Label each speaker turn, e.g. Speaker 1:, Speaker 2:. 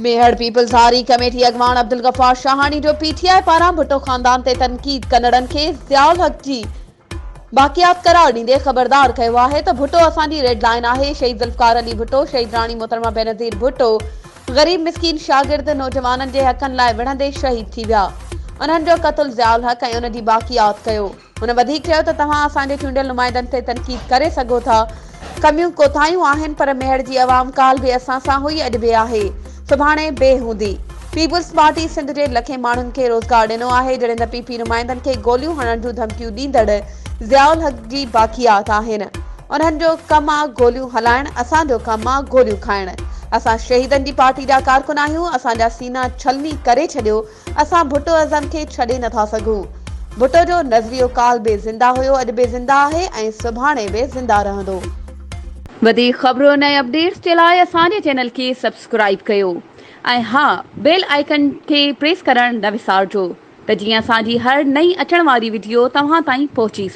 Speaker 1: मेहर peoples हारी committee अगवान Abdul Gaffar Shahani जो PTI पारां भुट्टो खानदान ते तनकीद कन्नड़नि खे ज़ियाउल हक़ जी बाक़ियात करार ॾींदे ख़बरदार कयो आहे त भुट्टो असांजी रेड लाइन आहे। शहीद ज़ुल्फ़कार अली भुट्टो, शहीद राणी मोहतरमा बेनज़ीर भुट्टो ग़रीब मिसकीन शागिर्द नौजवाननि जे हक़नि लाइ विढ़ंदे शहीद थी विया। उन्हनि जो क़त्ल ज़ियाउल हक़ ऐं उन जी बाक़ियात कयो। हुन वधीक चयो त तव्हां असांजे चूंडियल नुमाइंदनि ते तनकीद करे सघो था, कमियूं कोताहियूं आहिनि, पर मेहर जी अवाम काल बि असां सां हुई, अॼु बि आहे, सुभाणे बे हूंदी। पीपल्स पार्टी सिंध जे लखे माण्हुनि खे रोज़गार ॾिनो आहे, जॾहिं त पीपी नुमाइंदनि खे गोलियूं हणण जूं धमकियूं ॾींदड़ ज़ियाउल हक़ जी बाक़ियात आहिनि। उन्हनि जो कमु आहे गोलियूं हलाइण, असांजो कमु आहे गोलियूं खाइण। असां शहीदनि जी पार्टी जा कारकुन आहियूं, असांजा सीना छलनी करे छॾियो, असां भुट्टो अज़म खे छॾे नथा सघूं। भुट्टो जो नज़रियो काल बि ज़िंदा हुयो, अॼु बि ज़िंदा आहे ऐं सुभाणे बि ज़िंदा रहंदो। वधीक ख़बरूं ऐं अपडेट्स जे लाइ असांजे चैनल खे सब्सक्राइब कयो ऐं हा, बेल आइकन खे प्रेस करणु न विसारिजो त जीअं असांजी हर नई अचण वारी वीडियो तव्हां ताईं पहुची सघे।